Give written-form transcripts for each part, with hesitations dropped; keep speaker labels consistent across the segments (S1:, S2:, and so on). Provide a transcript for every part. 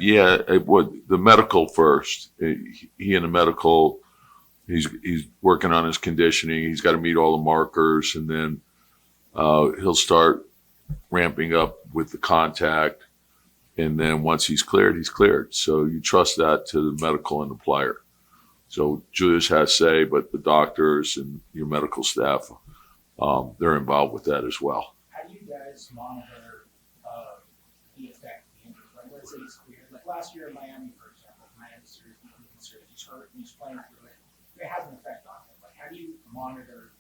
S1: Yeah, the medical first. He and the medical, he's working on his conditioning. He's got to meet all the markers, and then he'll start ramping up with the contact. And then once he's cleared, he's cleared. So you trust that to the medical and the player. So Julius has say, but the doctors and your medical staff, they're involved with that as well.
S2: How do you guys monitor the effect of the injury? Like, let's say he's cleared. Like last year in Miami, for example, Miami series, he's hurt and he's playing through it. It has an effect on him. Like, how do you monitor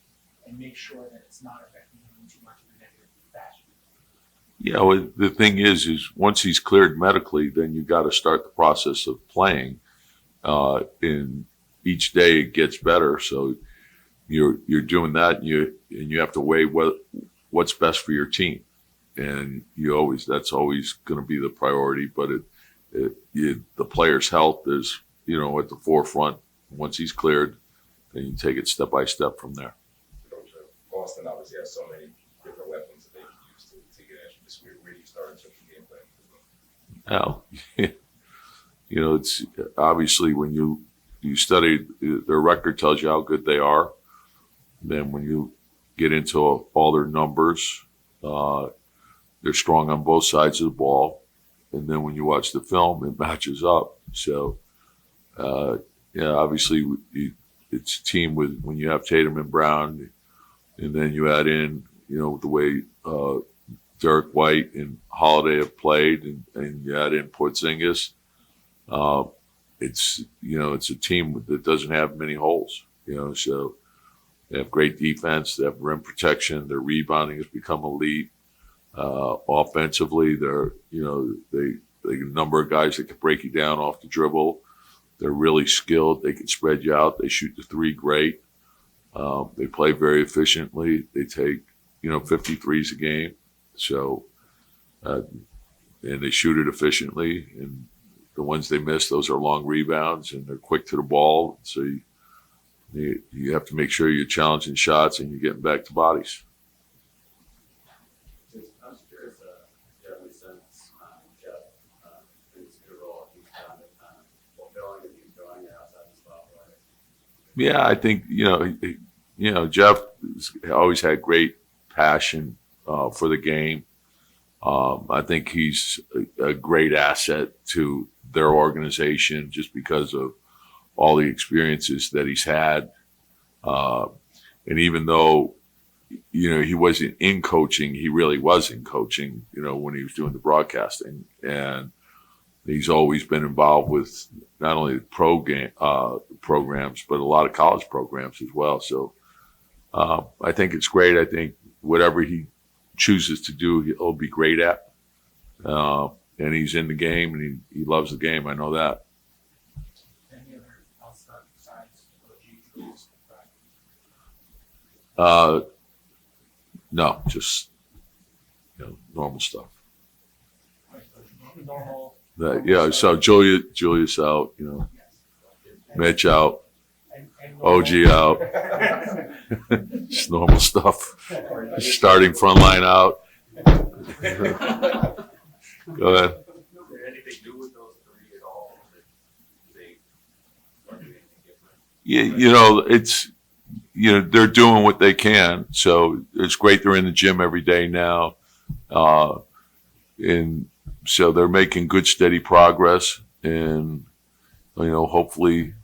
S2: and make sure that it's not affecting him in too much of a negative fashion?
S1: Yeah, well, the thing is once he's cleared medically, then you got to start the process of playing. In each day it gets better, so you're doing that, and you have to weigh what's best for your team, and that's always going to be the priority. But the player's health is at the forefront. Once he's cleared, then you take it step by step from there.
S3: Boston obviously has so many different weapons that they can use to get at you. Where do you start in terms of game plan?
S1: Now, it's obviously when you study their record tells you how good they are. Then when you get into all their numbers, they're strong on both sides of the ball. And then when you watch the film, it matches up. So, obviously it's a team when you have Tatum and Brown, and then you add in, the way Derek White and Holiday have played, and you add in Porzingis. It's a team that doesn't have many holes, so they have great defense, they have rim protection, their rebounding has become elite. Offensively, they're, they a number of guys that can break you down off the dribble. They're really skilled. They can spread you out. They shoot the three great. They play very efficiently. They take, 53s a game. So, and they shoot it efficiently. And the ones they miss, those are long rebounds, and they're quick to the ball. So you have to make sure you're challenging shots and you're getting back to bodies.
S4: I was curious, generally since Jeff in his new role, he's kind of fulfilling and he's going outside the spotlight.
S1: Yeah, I think Jeff has always had great passion for the game. I think he's a great asset to their organization just because of all the experiences that he's had. And even though, he wasn't in coaching, he really was in coaching, when he was doing the broadcasting. And he's always been involved with not only the programs, but a lot of college programs as well. So I think it's great. I think whatever he chooses to do, he'll be great at. And he's in the game, and he loves the game. I know that.
S2: Any other outside besides OG Julius?
S1: No, just normal stuff.
S2: Normal.
S1: So Julius out, Mitch out, OG out, just normal stuff. Starting front line out. Go ahead.
S4: Is there anything new with those three at all? They are doing anything different?
S1: It's they're doing what they can. So it's great they're in the gym every day now, and so they're making good steady progress. And hopefully,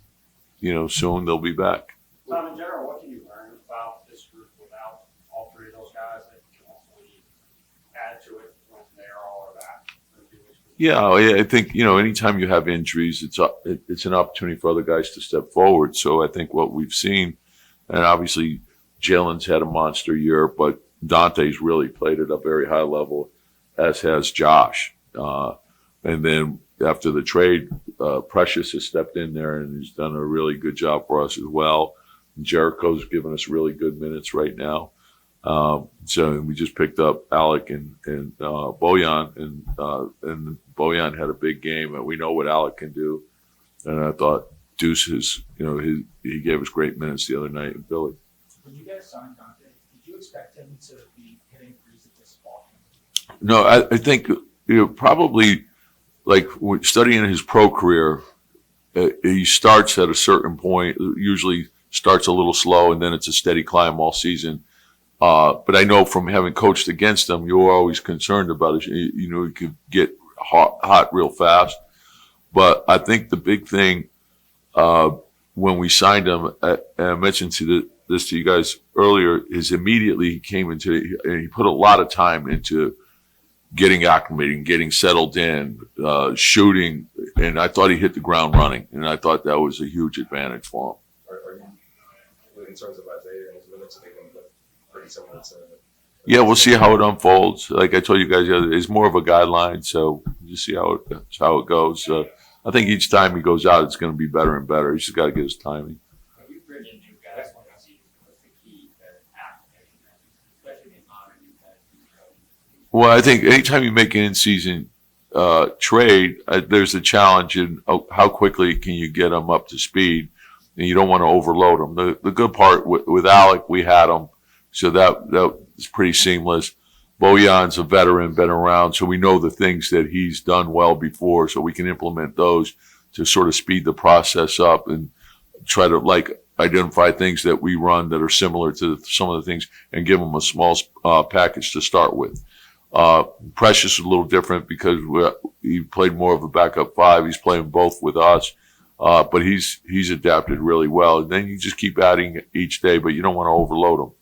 S1: soon they'll be back.
S5: Tom, in general, what can you learn about this group without all three of those guys that you can hopefully add to it when they all are back?
S1: Yeah, I think anytime you have injuries, it's an opportunity for other guys to step forward. So I think what we've seen, and obviously Jalen's had a monster year, but Dante's really played at a very high level, as has Josh. And then after the trade, Precious has stepped in there and he's done a really good job for us as well. Jericho's given us really good minutes right now. So we just picked up Alec and Bojan, and Bojan had a big game, and we know what Alec can do. And I thought Deuce he gave us great minutes the other night in Philly.
S2: When you guys signed Dante, did you expect him to be hitting threes at this ball game?
S1: No, I think probably like studying his pro career, he starts at a certain point, usually starts a little slow, and then it's a steady climb all season. But I know from having coached against him, you were always concerned about it. You know, he could get hot real fast. But I think the big thing when we signed him, and I mentioned this to you guys earlier, is immediately he came into, and he put a lot of time into getting acclimated, getting settled in, shooting, and I thought he hit the ground running, and I thought that was a huge advantage for him.
S3: Are you, in terms of Isaiah and his minutes, are they going to look pretty similar to?
S1: Yeah, we'll see how it unfolds. Like I told you guys, it's more of a guideline, so just see how it goes. I think each time he goes out, it's going to be better and better. He's just got to get his timing.
S5: When you bring in new guys, one of the seasons, what's the key to activating them, especially in modern new guys?
S1: Well, I think anytime you make an in-season trade, there's a challenge in how quickly can you get them up to speed, and you don't want to overload them. The good part with Alec, we had him, so that was pretty seamless. Bojan's a veteran, been around, so we know the things that he's done well before, so we can implement those to sort of speed the process up and try to identify things that we run that are similar to some of the things and give them a small package to start with. Precious is a little different because he played more of a backup five. He's playing both with us, but he's adapted really well. And then you just keep adding each day, but you don't want to overload him.